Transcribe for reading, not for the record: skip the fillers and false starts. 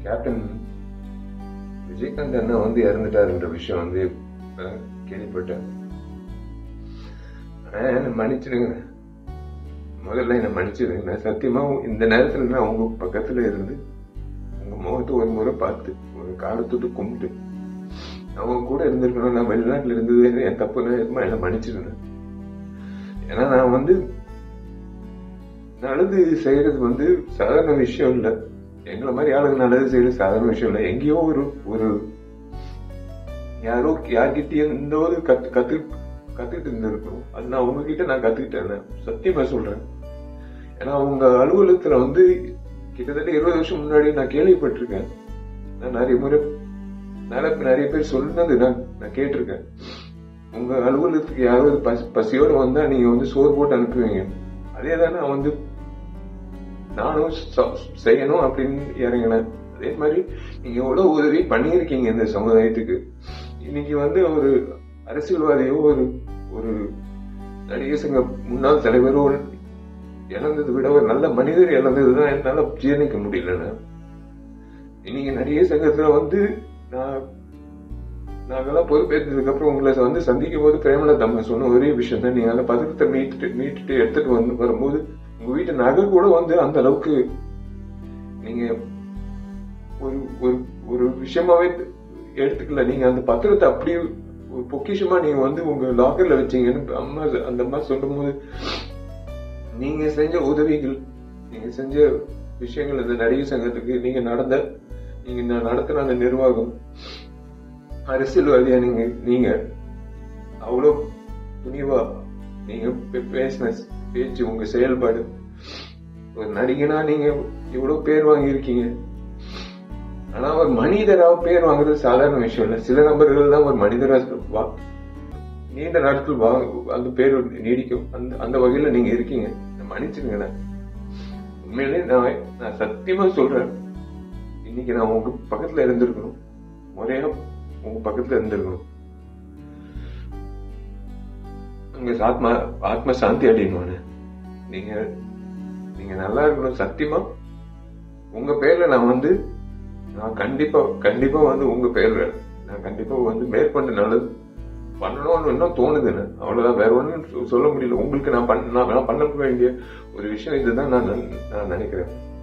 Captain Vijayakanth அண்ணா வந்து இறந்துட்டாருன்ற விஷயம் வந்து கேள்விப்பட்டேன். என்ன மன்னிச்சிடுங்க, முதல்ல என்ன மன்னிச்சிடுங்க. நான் சத்தியமா இந்த நேரத்துல நான் உங்க பக்கத்துல இருந்து உங்க முகத்தை ஒரு முறை பார்த்து ஒரு காலத்துட்டு கும்பிட்டு அவங்க கூட இருந்திருக்கணும். நான் வெளிநாட்டுல இருந்தது என் தப்புன்னு என்ன மன்னிச்சிடுங்க. ஏன்னா நான் வந்து நல்லது செய்யறது வந்து சாதாரண விஷயம் இல்லை. எங்களை மாதிரி ஆளுங்க நல்லது செய்யறது சாதாரண விஷயம் இல்லை. எங்கேயோ ஒரு யாரோ யார்கிட்டயும் இந்த ஒரு கத்துக்கிட்டு இருந்திருக்கணும். அது நான் உங்ககிட்ட நான் கத்துக்கிட்டேன், சத்தியமா சொல்றேன். ஏன்னா உங்க அலுவலகத்துல வந்து கிட்டத்தட்ட 20 வருஷம் முன்னாடி நான் கேள்விப்பட்டிருக்கேன். நான் நிறைய பேர் சொன்னது நான் கேட்டிருக்கேன். உங்க அலுவலகத்துக்கு யாராவது பசியோட வந்தா நீங்க வந்து சோறு போட்டு அனுப்புவீங்க. அதே தானே வந்து நானும் செய்யணும் அப்படின்னு இறங்கினேன். அதே மாதிரி நீங்க எவ்வளவு உதவி பண்ணியிருக்கீங்க இந்த சமுதாயத்துக்கு. இன்னைக்கு வந்து ஒரு அரசியல்வாதியோ ஒரு நடிகர் சங்க முன்னாள் தலைவரோ இழந்ததை விட ஒரு நல்ல மனிதர் இழந்ததுதான் என்னால ஜீர்ணிக்க முடியலன்னு. இன்னைக்கு நடிகர் சங்கத்துல வந்து நாங்கெல்லாம் பொறுப்பேற்றதுக்கு அப்புறம் உங்களை வந்து சந்திக்கும் போது பிரேமலதா அம்மா சொன்ன ஒரே விஷயம் தான், நீங்க அந்த பதக்கத்தை மீட்டுட்டு எடுத்துட்டு வரும்போது உங்க வீட்டு நகை கூட வந்து அந்த அளவுக்கு நீங்க ஒரு விஷயமாவே எடுத்துக்கல. நீங்க அந்த பத்திரத்தை அப்படியே ஒரு பொக்கிஷமா நீங்க வந்து உங்க லாக்கர்ல வச்சீங்கன்னு அம்மா அந்த அம்மா சொல்லும் போது நீங்க செஞ்ச உதவிகள், நீங்க செஞ்ச விஷயங்கள், இந்த நடிகர் சங்கத்துக்கு நீங்க நடத்தின அந்த நிர்வாகம், அரசியல்வாதியா நீங்க அவ்வளவு துணிவா நீங்க பேசின பேச்சு, உங்க செயல்பாடு, ஒரு நடிகனா நீங்க இவ்வளவு பேர் வாங்கியிருக்கீங்க. ஆனா ஒரு மனிதரா பேர் வாங்குறது சாதாரண விஷயம் இல்ல. சில நபர்கள் தான் ஒரு மனிதரா நீண்ட நாட்கள் அந்த பேர் நீடிக்கும். அந்த வகையில நீங்க இருக்கீங்க. மன்னிச்சிருங்க. உண்மையிலே நான் சத்தியமா சொல்றேன், இன்னைக்கு நான் உங்க பக்கத்துல இருந்திருக்கணும், முறையா உங்க பக்கத்துல இருந்திருக்கணும். உங்க ஆத்ம சாந்தி அடையணும். நீங்க நல்லா இருக்கணும். சத்தியமா உங்க பேர்ல நான் கண்டிப்பா வந்து உங்க பேர்ல நான் கண்டிப்பா வந்து மேற்கொண்டு நல்லது பண்ணணும்னு இன்னும் தோணுதுன்னு. அவ்வளவுதான், வேற ஒண்ணும் சொல்ல முடியல. உங்களுக்கு நான் பண்ண வேண்டிய ஒரு விஷயம் இதுதான் நான் நினைக்கிறேன்.